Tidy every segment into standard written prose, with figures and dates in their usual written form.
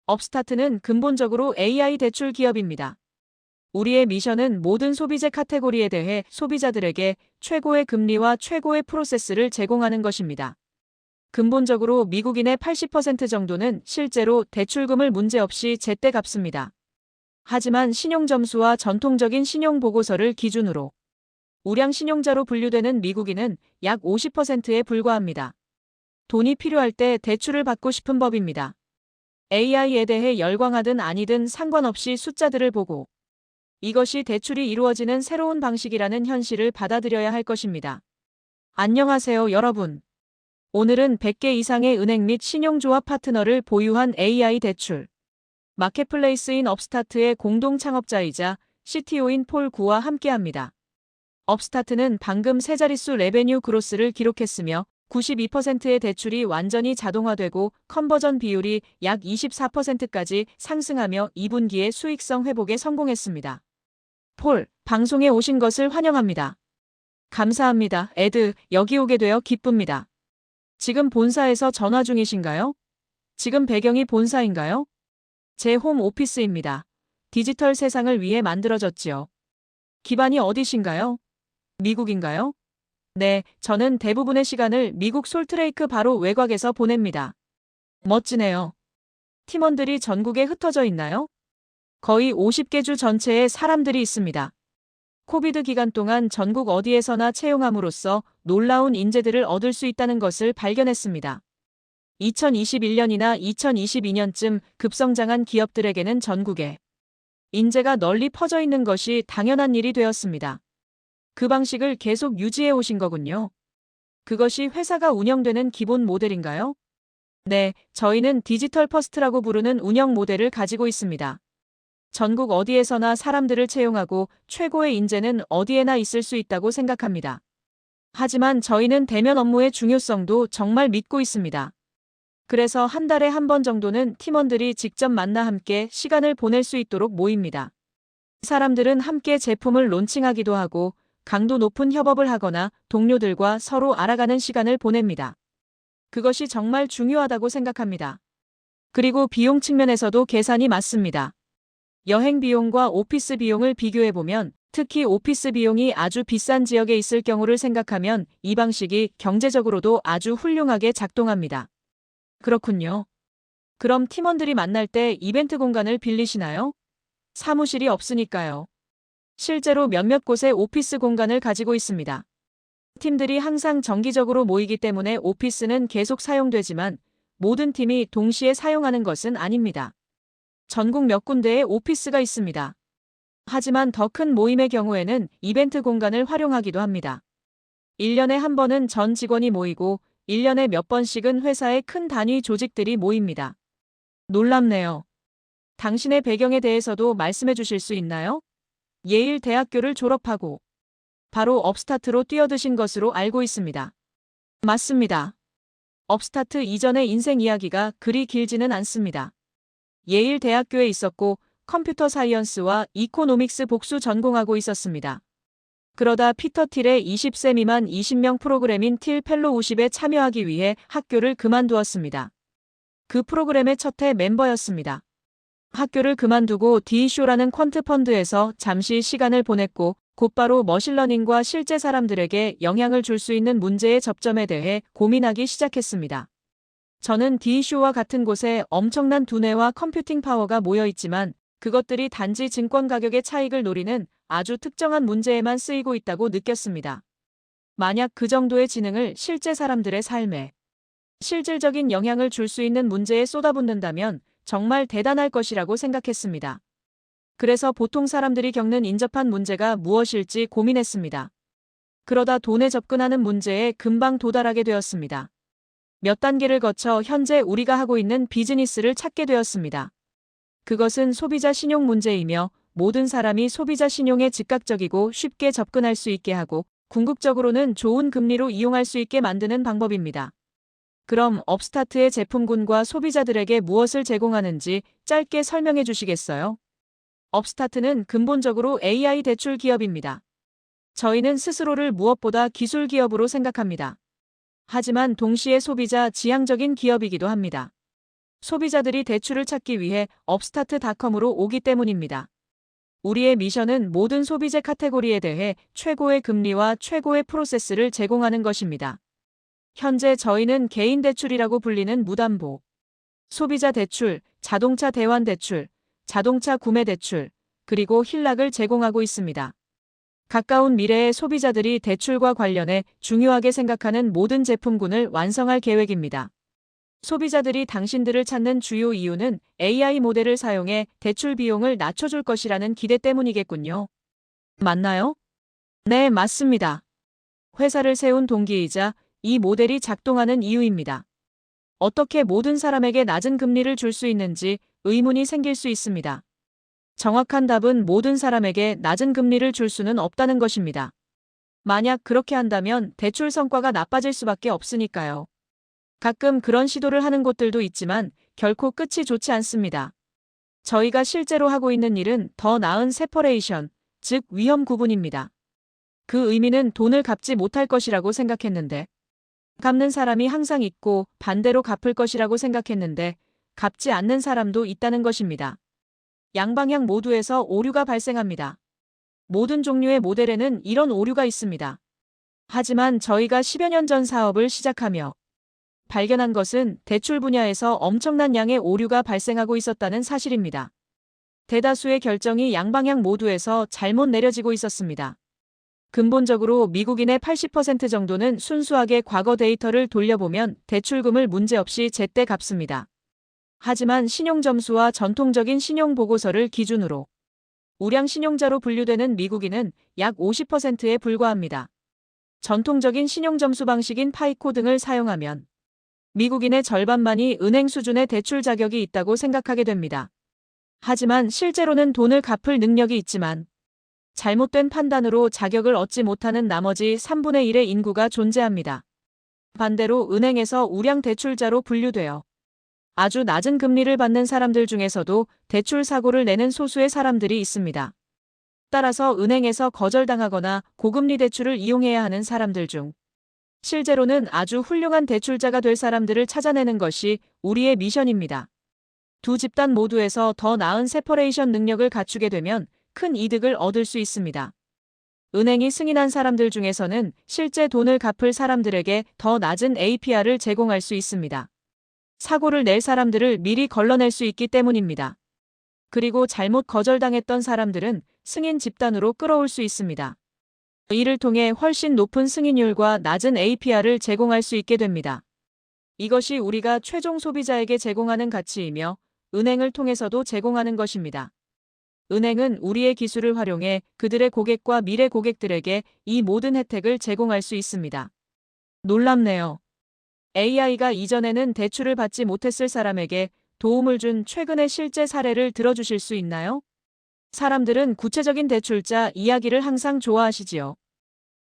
업스타트는 근본적으로 AI 대출 기업입니다. 우리의 미션은 모든 소비재 카테고리에 대해 소비자들에게 최고의 금리와 최고의 프로세스를 제공하는 것입니다. 근본적으로 미국인의 80% 정도는 실제로 대출금을 문제없이 제때 갚습니다. 하지만 신용점수와 전통적인 신용보고서를 기준으로 우량 신용자로 분류되는 미국인은 약 50%에 불과합니다. 돈이 필요할 때 대출을 받고 싶은 법입니다. AI에 대해 열광하든 아니든 상관없이 숫자들을 보고 이것이 대출이 이루어지는 새로운 방식이라는 현실을 받아들여야 할 것입니다. 안녕하세요, 여러분. 오늘은 100개 이상의 은행 및 신용조합 파트너를 보유한 AI 대출 마켓플레이스인 업스타트의 공동 창업자이자 CTO인 폴 구와 함께합니다. 업스타트는 방금 세 자릿수 레베뉴 그로스를 기록했으며 92%의 대출이 완전히 자동화되고 컨버전 비율이 약 24%까지 상승하며 2분기의 수익성 회복에 성공했습니다. 폴, 방송에 오신 것을 환영합니다. 감사합니다. 에드, 여기 오게 되어 기쁩니다. 지금 본사에서 전화 중이신가요? 지금 배경이 본사인가요? 제 홈 오피스입니다. 디지털 세상을 위해 만들어졌지요. 기반이 어디신가요? 미국인가요? 네, 저는 대부분의 시간을 미국 솔트레이크 바로 외곽에서 보냅니다. 멋지네요. 팀원들이 전국에 흩어져 있나요? 거의 50개 주 전체에 사람들이 있습니다. 코비드 기간 동안 전국 어디에서나 채용함으로써 놀라운 인재들을 얻을 수 있다는 것을 발견했습니다. 2021년이나 2022년쯤 급성장한 기업들에게는 전국에 인재가 널리 퍼져 있는 것이 당연한 일이 되었습니다. 그 방식을 계속 유지해 오신 거군요. 그것이 회사가 운영되는 기본 모델인가요? 네, 저희는 디지털 퍼스트라고 부르는 운영 모델을 가지고 있습니다. 전국 어디에서나 사람들을 채용하고 최고의 인재는 어디에나 있을 수 있다고 생각합니다. 하지만 저희는 대면 업무의 중요성도 정말 믿고 있습니다. 그래서 한 달에 한 번 정도는 팀원들이 직접 만나 함께 시간을 보낼 수 있도록 모입니다. 사람들은 함께 제품을 론칭하기도 하고 강도 높은 협업을 하거나 동료들과 서로 알아가는 시간을 보냅니다. 그것이 정말 중요하다고 생각합니다. 그리고 비용 측면에서도 계산이 맞습니다. 여행 비용과 오피스 비용을 비교해보면 특히 오피스 비용이 아주 비싼 지역에 있을 경우를 생각하면 이 방식이 경제적으로도 아주 훌륭하게 작동합니다. 그렇군요. 그럼 팀원들이 만날 때 이벤트 공간을 빌리시나요? 사무실이 없으니까요. 실제로 몇몇 곳에 오피스 공간을 가지고 있습니다. 팀들이 항상 정기적으로 모이기 때문에 오피스는 계속 사용되지만 모든 팀이 동시에 사용하는 것은 아닙니다. 전국 몇 군데에 오피스가 있습니다. 하지만 더 큰 모임의 경우에는 이벤트 공간을 활용하기도 합니다. 1년에 한 번은 전 직원이 모이고 1년에 몇 번씩은 회사의 큰 단위 조직들이 모입니다. 놀랍네요. 당신의 배경에 대해서도 말씀해 주실 수 있나요? 예일 대학교를 졸업하고 바로 업스타트로 뛰어드신 것으로 알고 있습니다. 맞습니다. 업스타트 이전의 인생 이야기가 그리 길지는 않습니다. 예일 대학교에 있었고 컴퓨터 사이언스와 이코노믹스 복수 전공하고 있었습니다. 그러다 피터 틸의 20세 미만 20명 프로그램인 틸 펠로 50에 참여하기 위해 학교를 그만두었습니다. 그 프로그램의 첫 해 멤버였습니다. 학교를 그만두고 디쇼라는 퀀트 펀드에서 잠시 시간을 보냈고 곧바로 머신러닝과 실제 사람들에게 영향을 줄 수 있는 문제의 접점에 대해 고민하기 시작했습니다. 저는 디쇼와 같은 곳에 엄청난 두뇌와 컴퓨팅 파워가 모여 있지만 그것들이 단지 증권 가격의 차익을 노리는 아주 특정한 문제에만 쓰이고 있다고 느꼈습니다. 만약 그 정도의 지능을 실제 사람들의 삶에 실질적인 영향을 줄 수 있는 문제에 쏟아붓는다면 정말 대단할 것이라고 생각했습니다. 그래서 보통 사람들이 겪는 인접한 문제가 무엇일지 고민했습니다. 그러다 돈에 접근하는 문제에 금방 도달하게 되었습니다. 몇 단계를 거쳐 현재 우리가 하고 있는 비즈니스를 찾게 되었습니다. 그것은 소비자 신용 문제이며 모든 사람이 소비자 신용에 즉각적이고 쉽게 접근할 수 있게 하고 궁극적으로는 좋은 금리로 이용할 수 있게 만드는 방법입니다. 그럼 업스타트의 제품군과 소비자들에게 무엇을 제공하는지 짧게 설명해 주시겠어요? 업스타트는 근본적으로 AI 대출 기업입니다. 저희는 스스로를 무엇보다 기술 기업으로 생각합니다. 하지만 동시에 소비자 지향적인 기업이기도 합니다. 소비자들이 대출을 찾기 위해 업스타트닷컴으로 오기 때문입니다. 우리의 미션은 모든 소비재 카테고리에 대해 최고의 금리와 최고의 프로세스를 제공하는 것입니다. 현재 저희는 개인 대출이라고 불리는 무담보, 소비자 대출, 자동차 대환 대출, 자동차 구매 대출, 그리고 힐락을 제공하고 있습니다. 가까운 미래에 소비자들이 대출과 관련해 중요하게 생각하는 모든 제품군을 완성할 계획입니다. 소비자들이 당신들을 찾는 주요 이유는 AI 모델을 사용해 대출 비용을 낮춰줄 것이라는 기대 때문이겠군요. 맞나요? 네, 맞습니다. 회사를 세운 동기이자 이 모델이 작동하는 이유입니다. 어떻게 모든 사람에게 낮은 금리를 줄 수 있는지 의문이 생길 수 있습니다. 정확한 답은 모든 사람에게 낮은 금리를 줄 수는 없다는 것입니다. 만약 그렇게 한다면 대출 성과가 나빠질 수밖에 없으니까요. 가끔 그런 시도를 하는 곳들도 있지만 결코 끝이 좋지 않습니다. 저희가 실제로 하고 있는 일은 더 나은 세퍼레이션, 즉 위험 구분입니다. 그 의미는 돈을 갚지 못할 것이라고 생각했는데, 갚는 사람이 항상 있고 반대로 갚을 것이라고 생각했는데 갚지 않는 사람도 있다는 것입니다. 양방향 모두에서 오류가 발생합니다. 모든 종류의 모델에는 이런 오류가 있습니다. 하지만 저희가 10여 년 전 사업을 시작하며 발견한 것은 대출 분야에서 엄청난 양의 오류가 발생하고 있었다는 사실입니다. 대다수의 결정이 양방향 모두에서 잘못 내려지고 있었습니다. 근본적으로 미국인의 80% 정도는 순수하게 과거 데이터를 돌려보면 대출금을 문제없이 제때 갚습니다. 하지만 신용점수와 전통적인 신용보고서를 기준으로 우량 신용자로 분류되는 미국인은 약 50%에 불과합니다. 전통적인 신용점수 방식인 파이코 등을 사용하면 미국인의 절반만이 은행 수준의 대출 자격이 있다고 생각하게 됩니다. 하지만 실제로는 돈을 갚을 능력이 있지만 잘못된 판단으로 자격을 얻지 못하는 나머지 3분의 1의 인구가 존재합니다. 반대로 은행에서 우량 대출자로 분류되어 아주 낮은 금리를 받는 사람들 중에서도 대출 사고를 내는 소수의 사람들이 있습니다. 따라서 은행에서 거절당하거나 고금리 대출을 이용해야 하는 사람들 중 실제로는 아주 훌륭한 대출자가 될 사람들을 찾아내는 것이 우리의 미션입니다. 두 집단 모두에서 더 나은 세퍼레이션 능력을 갖추게 되면 큰 이득을 얻을 수 있습니다. 은행이 승인한 사람들 중에서는 실제 돈을 갚을 사람들에게 더 낮은 APR을 제공할 수 있습니다. 사고를 낼 사람들을 미리 걸러낼 수 있기 때문입니다. 그리고 잘못 거절당했던 사람들은 승인 집단으로 끌어올 수 있습니다. 이를 통해 훨씬 높은 승인율과 낮은 APR을 제공할 수 있게 됩니다. 이것이 우리가 최종 소비자에게 제공하는 가치이며 은행을 통해서도 제공하는 것입니다. 은행은 우리의 기술을 활용해 그들의 고객과 미래 고객들에게 이 모든 혜택을 제공할 수 있습니다. 놀랍네요. AI가 이전에는 대출을 받지 못했을 사람에게 도움을 준 최근의 실제 사례를 들어주실 수 있나요? 사람들은 구체적인 대출자 이야기를 항상 좋아하시지요.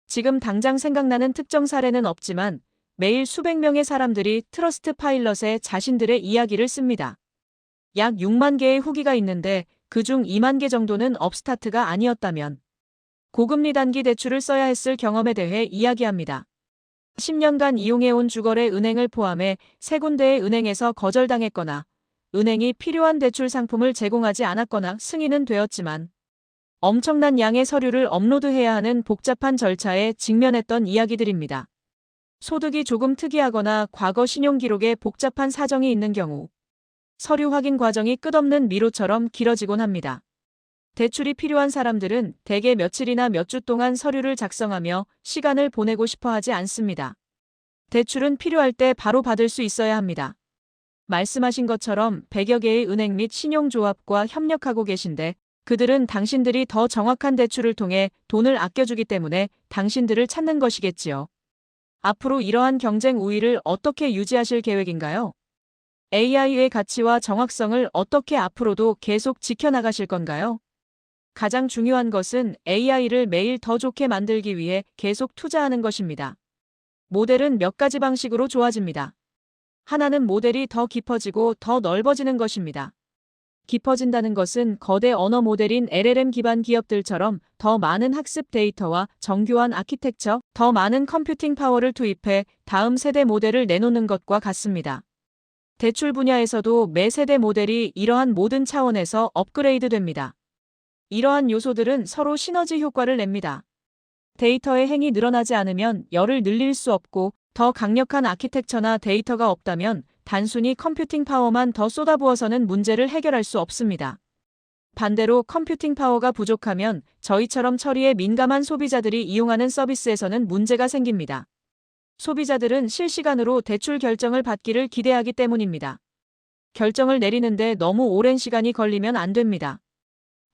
지금 당장 생각나는 특정 사례는 없지만 매일 수백 명의 사람들이 트러스트 파일럿에 자신들의 이야기를 씁니다. 약 6만 개의 후기가 있는데 그중 2만 개 정도는 업스타트가 아니었다면 고금리 단기 대출을 써야 했을 경험에 대해 이야기합니다. 10년간 이용해온 주거래 은행을 포함해 3군데의 은행에서 거절당했거나 은행이 필요한 대출 상품을 제공하지 않았거나 승인은 되었지만 엄청난 양의 서류를 업로드해야 하는 복잡한 절차에 직면했던 이야기들입니다. 소득이 조금 특이하거나 과거 신용기록에 복잡한 사정이 있는 경우 서류 확인 과정이 끝없는 미로처럼 길어지곤 합니다. 대출이 필요한 사람들은 대개 며칠이나 몇 주 동안 서류를 작성하며 시간을 보내고 싶어 하지 않습니다. 대출은 필요할 때 바로 받을 수 있어야 합니다. 말씀하신 것처럼 100여 개의 은행 및 신용조합과 협력하고 계신데 그들은 당신들이 더 정확한 대출을 통해 돈을 아껴주기 때문에 당신들을 찾는 것이겠지요. 앞으로 이러한 경쟁 우위를 어떻게 유지하실 계획인가요? AI의 가치와 정확성을 어떻게 앞으로도 계속 지켜나가실 건가요? 가장 중요한 것은 AI를 매일 더 좋게 만들기 위해 계속 투자하는 것입니다. 모델은 몇 가지 방식으로 좋아집니다. 하나는 모델이 더 깊어지고 더 넓어지는 것입니다. 깊어진다는 것은 거대 언어 모델인 LLM 기반 기업들처럼 더 많은 학습 데이터와 정교한 아키텍처, 더 많은 컴퓨팅 파워를 투입해 다음 세대 모델을 내놓는 것과 같습니다. 대출 분야에서도 매 세대 모델이 이러한 모든 차원에서 업그레이드 됩니다. 이러한 요소들은 서로 시너지 효과를 냅니다. 데이터의 행이 늘어나지 않으면 열을 늘릴 수 없고 더 강력한 아키텍처나 데이터가 없다면 단순히 컴퓨팅 파워만 더 쏟아부어서는 문제를 해결할 수 없습니다. 반대로 컴퓨팅 파워가 부족하면 저희처럼 처리에 민감한 소비자들이 이용하는 서비스에서는 문제가 생깁니다. 소비자들은 실시간으로 대출 결정을 받기를 기대하기 때문입니다. 결정을 내리는데 너무 오랜 시간이 걸리면 안 됩니다.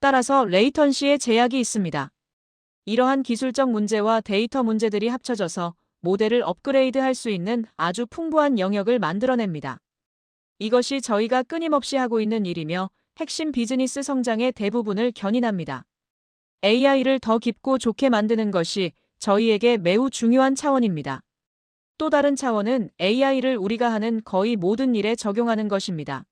따라서 레이턴시에 제약이 있습니다. 이러한 기술적 문제와 데이터 문제들이 합쳐져서 모델을 업그레이드할 수 있는 아주 풍부한 영역을 만들어냅니다. 이것이 저희가 끊임없이 하고 있는 일이며 핵심 비즈니스 성장의 대부분을 견인합니다. AI를 더 깊고 좋게 만드는 것이 저희에게 매우 중요한 차원입니다. 또 다른 차원은 AI를 우리가 하는 거의 모든 일에 적용하는 것입니다.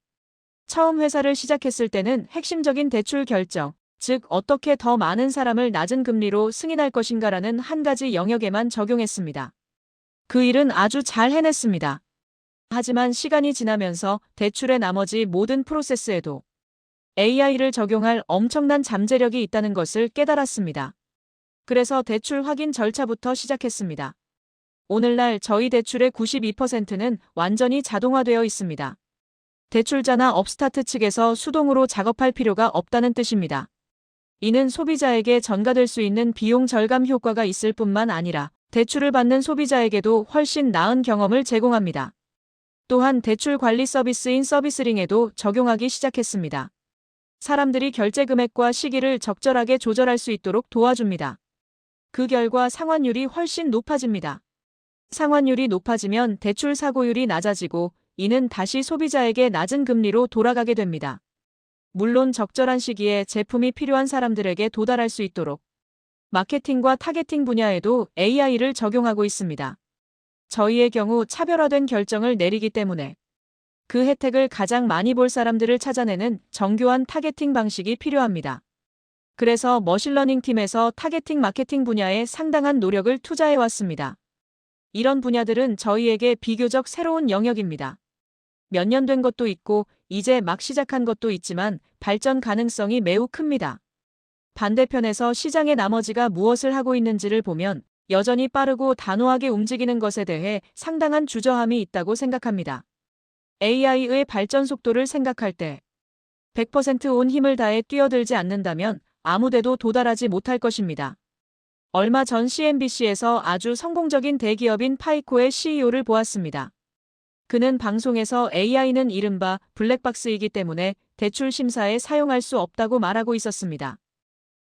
처음 회사를 시작했을 때는 핵심적인 대출 결정, 즉 어떻게 더 많은 사람을 낮은 금리로 승인할 것인가라는 한 가지 영역에만 적용했습니다. 그 일은 아주 잘 해냈습니다. 하지만 시간이 지나면서 대출의 나머지 모든 프로세스에도 AI를 적용할 엄청난 잠재력이 있다는 것을 깨달았습니다. 그래서 대출 확인 절차부터 시작했습니다. 오늘날 저희 대출의 92%는 완전히 자동화되어 있습니다. 대출자나 업스타트 측에서 수동으로 작업할 필요가 없다는 뜻입니다. 이는 소비자에게 전가될 수 있는 비용 절감 효과가 있을 뿐만 아니라 대출을 받는 소비자에게도 훨씬 나은 경험을 제공합니다. 또한 대출 관리 서비스인 서비스링에도 적용하기 시작했습니다. 사람들이 결제 금액과 시기를 적절하게 조절할 수 있도록 도와줍니다. 그 결과 상환율이 훨씬 높아집니다. 상환율이 높아지면 대출 사고율이 낮아지고 이는 다시 소비자에게 낮은 금리로 돌아가게 됩니다. 물론 적절한 시기에 제품이 필요한 사람들에게 도달할 수 있도록 마케팅과 타겟팅 분야에도 AI를 적용하고 있습니다. 저희의 경우 차별화된 결정을 내리기 때문에 그 혜택을 가장 많이 볼 사람들을 찾아내는 정교한 타겟팅 방식이 필요합니다. 그래서 머신러닝 팀에서 타겟팅 마케팅 분야에 상당한 노력을 투자해 왔습니다. 이런 분야들은 저희에게 비교적 새로운 영역입니다. 몇 년 된 것도 있고 이제 막 시작한 것도 있지만 발전 가능성이 매우 큽니다. 반대편에서 시장의 나머지가 무엇을 하고 있는지를 보면 여전히 빠르고 단호하게 움직이는 것에 대해 상당한 주저함이 있다고 생각합니다. AI의 발전 속도를 생각할 때 100%온 힘을 다해 뛰어들지 않는다면 아무데도 도달하지 못할 것입니다. 얼마 전 CNBC에서 아주 성공적인 대기업인 파이코의 CEO를 보았습니다. 그는 방송에서 AI는 이른바 블랙박스이기 때문에 대출 심사에 사용할 수 없다고 말하고 있었습니다.